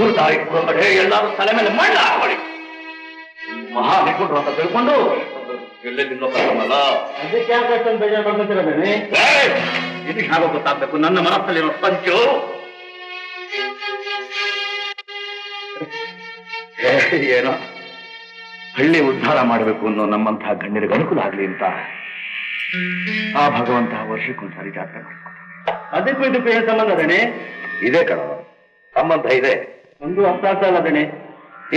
ಊಟ ಇಟ್ಕೊಂಡ್ರೆ ಎಲ್ಲಾರು ತಲೆ ಮೇಲೆ ಮಣ್ಣ ಹಾಕೊಳ್ಳಿ. ಮಹಾ ಹಿಡ್ಕೊಂಡ್ರು ಅಂತ ತಿಳ್ಕೊಂಡು ಎಲ್ಲೆಲ್ಲಿಂದ ಕರ್ಕೊಂಬಲ್ಲ. ಅದಕ್ಕೆ ಯಾಕೆ ಅಷ್ಟೊಂದು ಬೇಜಾರು ಮಾಡ್ಕೊತೀರ ಬೇನೆ? ಇದಕ್ಕೆ ಹಾಗೋ ಗೊತ್ತಾಗ್ಬೇಕು ನನ್ನ ಮನಸ್ಸಲ್ಲಿರೋ ಸಂಚು. ಏನೋ ಹಳ್ಳಿ ಉದ್ಧಾರ ಮಾಡಬೇಕು ಅನ್ನೋ ನಮ್ಮಂತಹ ಗಣ್ಯರಿಗೆ ಅನುಕೂಲ ಆಗ್ಲಿ ಅಂತ ಆ ಭಗವಂತ ವರ್ಷಕ್ಕೊಂದ್ಸಾರಿ ಜಾತ್ರೆ ಮಾಡ್ಕೊಂಡು. ಅದಕ್ಕೂ ಇದಕ್ಕೂ ಏನ್ ಸಂಬಂಧ ಬೇನೆ? ಇದೆ ಕಣ, ಸಂಬಂಧ ಇದೆ. ಒಂದು ಅರ್ಥ ಅಲ್ಲ ಬೇನೆ.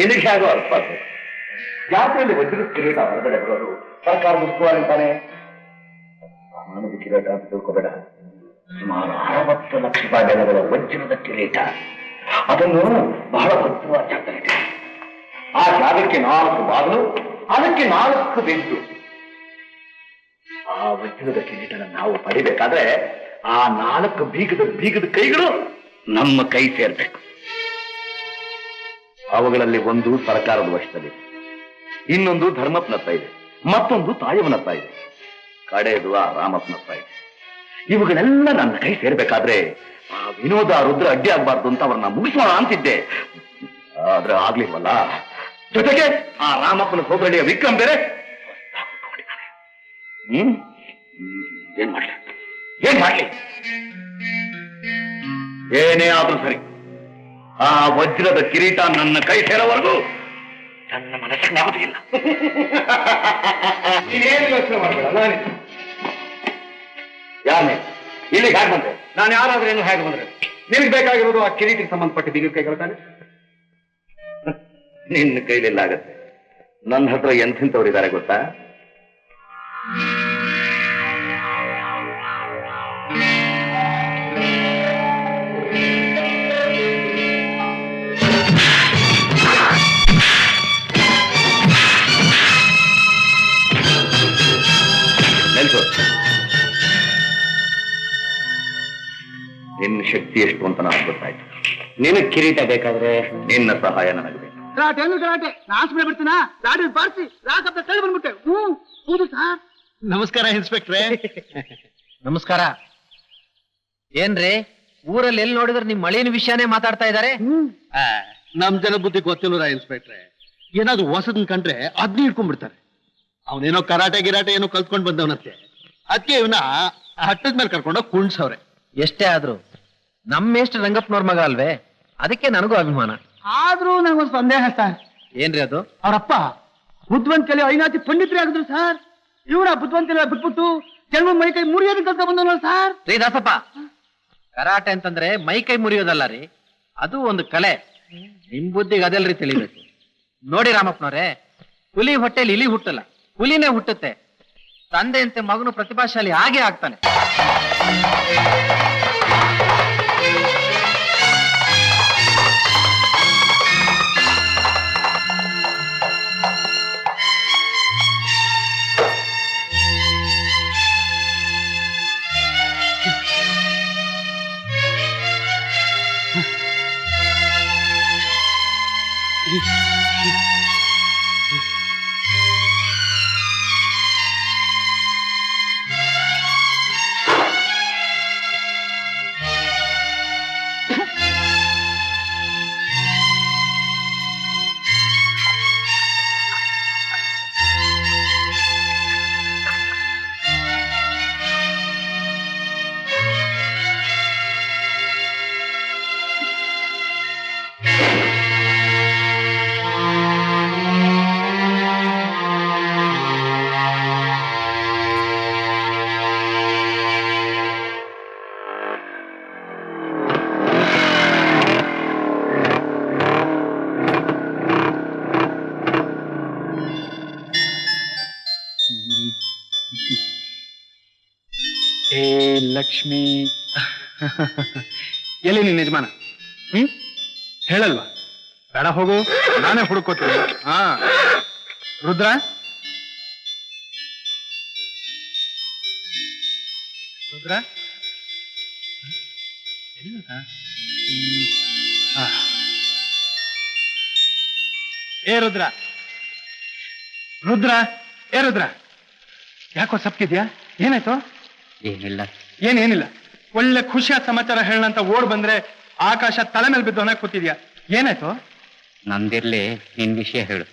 ಇದಕ್ಕೆ ಹಾಗೋ ಅರ್ಥ ಜಾತ್ರೆಯಲ್ಲಿ ವಜ್ರದ ಕಿರೀಟ ಹೊರಗಡೆ ಬರೋದು ಸರ್ಕಾರದ ಉಸ್ತುವಾರಿ ಅಂತಾನೆ. ಸಾಮಾನ್ಯದ ಕಿರೀಟ ಅಂತ ತಿಳ್ಕೋಬೇಡ. ಸುಮಾರು 60 ಲಕ್ಷ ರೂಪಾಯಿ ಬೆಲೆಗಳ ವಜ್ರದ ಕಿರೀಟ. ಅದನ್ನು ಬಹಳ ಭದ್ರವಾದ ಜಾಗದಲ್ಲಿದೆ. ಆ ಜಾಗಕ್ಕೆ 4 ಬಾಗಿಲು, ಅದಕ್ಕೆ 4 ಬಿದ್ದು. ಆ ವಜ್ರದ ಕಿರೀಟನ ನಾವು ಪಡಿಬೇಕಾದ್ರೆ ಆ 4 ಬೀಗದ ಕೈಗಳು ನಮ್ಮ ಕೈ ಸೇರ್ಬೇಕು. ಅವುಗಳಲ್ಲಿ ಒಂದು ಸರ್ಕಾರದ ವಶದಲ್ಲಿದೆ, ಇನ್ನೊಂದು ಧರ್ಮಪ್ಪನತ್ತ ಇದೆ, ಮತ್ತೊಂದು ತಾಯವನತ್ತ ಇದೆ, ಕಡೆಯದು ಆ ರಾಮಪ್ಪನತ್ತ ಇದೆ. ಇವುಗಳೆಲ್ಲ ನನ್ನ ಕೈ ಸೇರ್ಬೇಕಾದ್ರೆ ಆ ವಿನೋದ ರುದ್ರ ಅಡ್ಡಿ ಆಗ್ಬಾರ್ದು ಅಂತ ಅವ್ರನ್ನ ಮುಗಿಸೋಣ ಅಂತಿದ್ದೆ. ಆದ್ರೆ ಆಗ್ಲಿಲ್ವಲ್ಲ. ಜೊತೆಗೆ ಆ ರಾಮಪ್ಪನ ಹೋಗಡಿಯ ವಿಕ್ರಮ್ ಬೇರೆ ಏನ್ ಮಾಡ್ಲಿ ಏನೇ ಆದ್ರೂ ಸರಿ, ಆ ವಜ್ರದ ಕಿರೀಟ ನನ್ನ ಕೈ ಸೇರೋವರೆಗೂ ನನ್ನ ಮನಸ್ಸಿಗೆ ನೆಮ್ಮದಿ ಇಲ್ಲ. ನೀನೇನು ಯೋಚನೆ ಮಾಡಬೇಡ. ನಾನು ಯಾರೇ ಇಲ್ಲಿಗೆ ಹೇಗೆ ಬಂದೆ? ನಾನು ಯಾರಾದ್ರೇನು ಹೇಗೆ ಬಂದ್ರೆ ನಿನಗೆ ಬೇಕಾಗಿರೋದು ಆ ಕಿರೀಟಿಗೆ ಸಂಬಂಧಪಟ್ಟ ಬೀಗ ಕೈಗಳು ತಾನೆ. ನಿನ್ನ ಕೈಲಿಲ್ಲ ಆಗತ್ತೆ. ನನ್ನ ಹತ್ರ ಎಂಥವ್ರಿದ್ದಾರೆ ಗೊತ್ತಾ? ನೆಲ್ಸು, ನಿನ್ನ ಶಕ್ತಿ ಎಷ್ಟು ಅಂತ ನನಗೆ ಗೊತ್ತಾಯ್ತು. ನಿನಗೆ ಕಿರೀಟ ಬೇಕಾದ್ರೆ ನಿನ್ನ ಸಹಾಯ ನನಗೆ ಬೇಕು. ಗಲಾಟೆ ನಾಶಮೇ ಬಿಡ್ತೀನ ಗಾಡಿ ಬಾರಿಸಿ ರಾಕಪ್ಪ ತಳ್ಳಿ ಬಂದ್ಬಿಟ್ಟೆ. ಹೌದು ಸರ್. ನಮಸ್ಕಾರ ಇನ್ಸ್ಪೆಕ್ಟ್ರೆ. ನಮಸ್ಕಾರ. ಏನ್ರಿ ಊರಲ್ಲಿ ಎಲ್ಲಿ ನೋಡಿದ್ರೆ ನಿಮ್ ಮಳಿನ ವಿಷಯನೇ ಮಾತಾಡ್ತಾ ಇದಾರೆ? ನಮ್ ಜನ ಬುದ್ಧಿ ಗೊತ್ತಿಲ್ಲ ಇನ್ಸ್ಪೆಕ್ಟ್ರೆ. ಏನಾದ್ರು ಹೊಸದನ್ ಕಂಡ್ರೆ ಅದ್ನ ಹಿಡ್ಕೊಂಡ್ಬಿಡ್ತಾರೆ. ಅವನೇನೋ ಕರಾಟೆ ಗಿರಾಟೆ ಏನೋ ಕಲ್ತ್ಕೊಂಡ್ ಬಂದವನಂತೆ. ಅದಕ್ಕೆ ಇವನ ಹಟ್ಟದ ಮೇಲೆ ಕರ್ಕೊಂಡೋಗಿ ಕುಣ್ಸವ್ರೆ. ಎಷ್ಟೇ ಆದ್ರೂ ನಮ್ಮೆಷ್ಟು ರಂಗಪ್ಪನವ್ರ ಮಗ ಅಲ್ವೇ? ಅದಕ್ಕೆ ನನಗೂ ಅಭಿಮಾನ. ಆದ್ರೂ ನಂಗೊಂದು ಸಂದೇಹ ಸರ್. ಏನ್ರಿ ಅದು? ಅವರಪ್ಪ ಬುದ್ಧವಂತಲೆ ಐನಾತಿ ಪಂಡಿತರೇ ಆಗಿದ್ರು ಸರ್. ಇವರ ಬುದ್ಧವಂತಲೆ ಬಿಟ್ಬಿಟ್ಟು ಜನ್ಮ ಮೈ ಕೈ ಮುರಿಯೋದನ್ನ ಕಲ್ತ್ಕೊಂಡ್ ಬಂದವಲ್ಲ ಸರ್. ರೀ ದಾಸಪ್ಪ, ಕರಾಟೆ ಅಂತಂದ್ರೆ ಮೈ ಕೈ ಮುರಿಯೋದಲ್ಲ ರೀ, ಅದು ಒಂದು ಕಲೆ. ನಿಮ್ ಬುದ್ಧಿಗೆ ಅದೆಲ್ರಿ ತಿಳಿಬೇಕು. ನೋಡಿ ರಾಮಪ್ಪನವ್ರೆ, ಹುಲಿ ಹೊಟ್ಟೆಲಿ ಇಲಿ ಹುಟ್ಟಲ್ಲ, ಹುಲಿನೇ ಹುಟ್ಟುತ್ತೆ. ತಂದೆಯಂತೆ ಮಗನು ಪ್ರತಿಭಾಶಾಲಿ ಹಾಗೆ ಆಗ್ತಾನೆ. ಲಕ್ಷ್ಮಿ ಎಲ್ಲಿ ನಿನ್ನ ಯಜಮಾನ? ಹೇಳಲ್ವಾ? ಬೇಡ ಹೋಗು, ನಾನೇ ಹುಡುಕೋತೀನಿ. ಹಾ ರುದ್ರ, ರುದ್ರ ಏ ರುದ್ರ, ರುದ್ರ, ಏ ರುದ್ರ, ಯಾಕೋ ಸಪ್ಕಿದ್ಯಾ? ಏನಾಯ್ತು? ಏನಿಲ್ಲ. ಏನೇನಿಲ್ಲ. ಒಳ್ಳೆ ಖುಷಿಯಾದ ಸಮಾಚಾರ ಹೇಳೋಣ ಅಂತ ಓಡ್ ಬಂದ್ರೆ ಆಕಾಶ ತಲೆ ಮೇಲೆ ಬಿದ್ದು ಹೊಣೆ ಕೂತಿದ್ಯಾ. ಏನಾಯ್ತು? ನಂದಿರ್ಲಿ, ನಿನ್ ವಿಷಯ ಹೇಳು.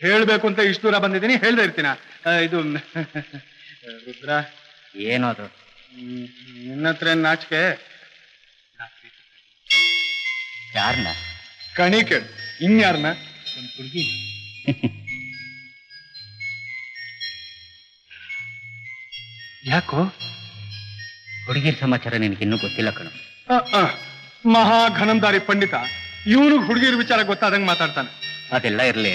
ಹೇಳ್ಬೇಕು ಅಂತ ಇಷ್ಟು ದೂರ ಬಂದಿದ್ದೀನಿ, ಹೇಳ್ದೆ ಇರ್ತೀನ. ಇದು ರುದ್ರ, ಏನದು? ನಿನ್ನ ಹತ್ರ ನಾಚಿಕೆ? ಯಾರನ್ನ? ಕಣಿ ಕೇಳು, ಇನ್ಯಾರನ್ನ? ಒಂದು ಹುಡುಗಿ. ಯಾಕೋ? ಹುಡುಗಿರ್ ಸಮಾಚಾರ ನಿನಗಿನ್ನೂ ಗೊತ್ತಿಲ್ಲ ಕಣು. ಮಹಾ ಘನಂದಾರಿ ಪಂಡಿತ ಇವನಿಗೆ ಹುಡುಗಿರ ವಿಚಾರ ಗೊತ್ತಾದಂಗೆ ಮಾತಾಡ್ತಾನೆ. ಅದೆಲ್ಲ ಇರ್ಲಿ,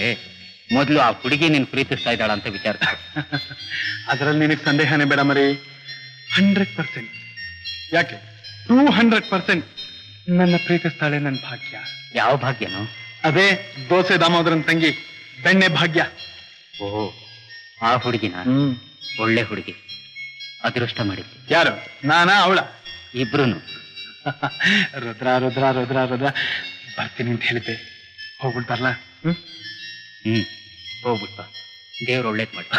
ಮೊದಲು ಆ ಹುಡುಗಿ ನಿನ್ ಪ್ರೀತಿಸ್ತಾ ಇದ್ದಾಳ ಅಂತ ವಿಚಾರ. ಅದರಲ್ಲಿ ನಿನಗೆ ಸಂದೇಹನೇ ಬೇಡ ಮರಿ. 100%, ಯಾಕೆ 200% ನನ್ನ ಪ್ರೀತಿಸ್ತಾಳೆ. ನನ್ನ ಭಾಗ್ಯ. ಯಾವ ಭಾಗ್ಯನೋ? ಅದೇ ದೋಸೆ ದಾಮೋದರನ್ ತಂಗಿ ಬೆಣ್ಣೆ ಭಾಗ್ಯ. ಓ, ಆ ಹುಡುಗಿನ? ಒಳ್ಳೆ ಹುಡುಗಿ, ಅದೃಷ್ಟ ಮಾಡಿದ್ದೆ. ಯಾರು, ನಾನಾ ಅವಳ? ಇಬ್ರುನು. ರುದ್ರ ರುದ್ರ ರುದ್ರ ರುದ್ರ ಬರ್ತೀನಿ ಅಂತ ಹೇಳಿದ್ದೆ, ಹೋಗ್ಬಿಟ್ಟು ಬರ್ಲಾ? ಹೋಗ್ಬಿಟ್ಟ. ದೇವ್ರು ಒಳ್ಳೇದ್ ಮಾಡಿ.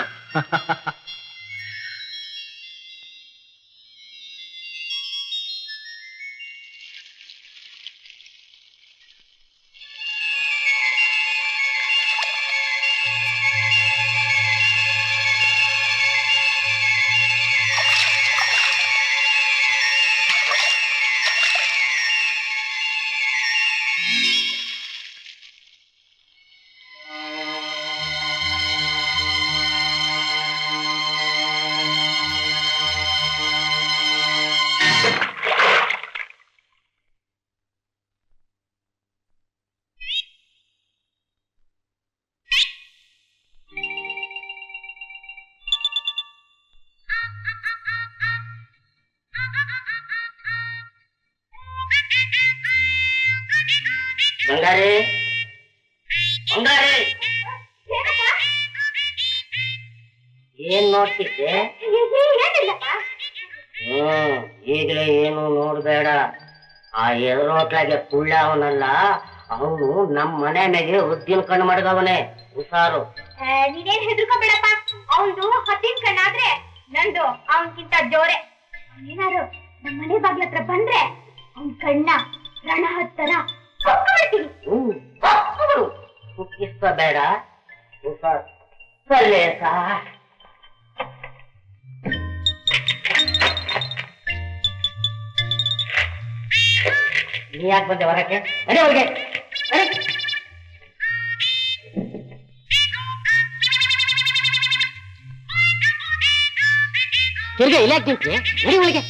ಬಂಗಾರಿ, ಬಂಗಾರಿ, ಏನ್ ನೋಡ್ತಿದ್ದೆ? ಈಗಲೇ ಏನು ನೋಡ್ಬೇಡ. ಆ ಎದುರೋಟ್ಲಾಗೆ ಕುಳ್ಳ ಅವನಲ್ಲ, ಅವನು ನಮ್ ಮನೆ ಮೇಲೆ ಉದ್ದಿನ ಕಣ್ಣು ಮಾಡಿದವನೇ. ಹುಷಾರು. ನೀನೇನ್ ಹೆದರ್ಕೋಬೇಡಪ್ಪ, ಅವನ್ದು ಹತ್ತಿನ ಕಣ್ಣಾದ್ರೆ ನಂದು ಅವನ್ಕಿಂತ ಜೋರೆ. ಏನಾರು ನಮ್ ಮನೆ ಬಾಗ್ಲ ಹತ್ರ ಬಂದ್ರೆ ಅವನ್ ಕಣ್ಣ ರಣ ಹತ್ತರ ಬೇಡ. ಹುಷಾರು. ಸಲ್ಲೇಸ. ನೀ ಯಾಕೆ ಬಂದೆ ಹೊರಕ್ಕೆ? ನಡಿ ಅವ್ರಿಗೆ. ತಿರ್ಗಿ ಇಲ್ಲ ನಡಿ ಒಳಗೆ.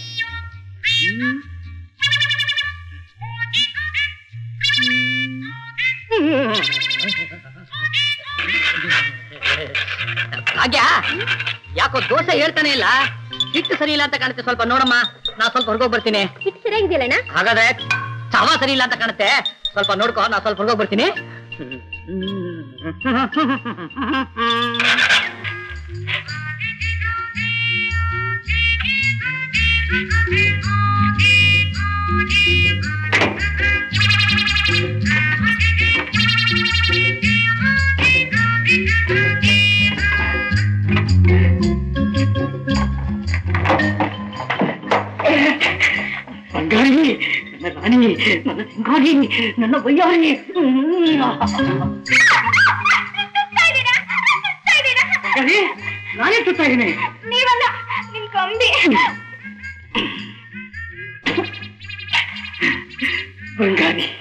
ಹಾಗ್ಯಾ? ಯಾಕೋ ದೋಸೆ ಹೇಳ್ತಾನೆ ಇಲ್ಲ, ಹಿಟ್ಟು ಸರಿ ಇಲ್ಲ ಅಂತ ಕಾಣುತ್ತೆ. ಸ್ವಲ್ಪ ನೋಡಮ್ಮ, ನಾ ಸ್ವಲ್ಪ ಹೊರಗೋಗಿ ಬರ್ತೀನಿ. ಹಿಟ್ಟು ಸರಿಯಾಗಿದೆಯಲ್ಲಣ್ಣ? ಹಾಗಾದ್ರೆ ಚವ ಸರಿ ಇಲ್ಲ ಅಂತ ಕಾಣುತ್ತೆ, ಸ್ವಲ್ಪ ನೋಡ್ಕೊ, ನಾ ಸ್ವಲ್ಪ ಹೊರಗೋಗಿ ಬರ್ತೀನಿ. ಬಂಗಾರಿ, ನನ್ನ ರಾಣಿ, ನನ್ನ ಸಿಂಗಾರಿ, ನನ್ನ ಬಯ್ಯಾರಿ. ನಾನೇ ಸುತ್ತಾ ಇದ್ದೀನಿ. ನೀವಲ್ಲ, ನಿಮ್ ಕಂಬಿ. ಬಂಗಾರಿ,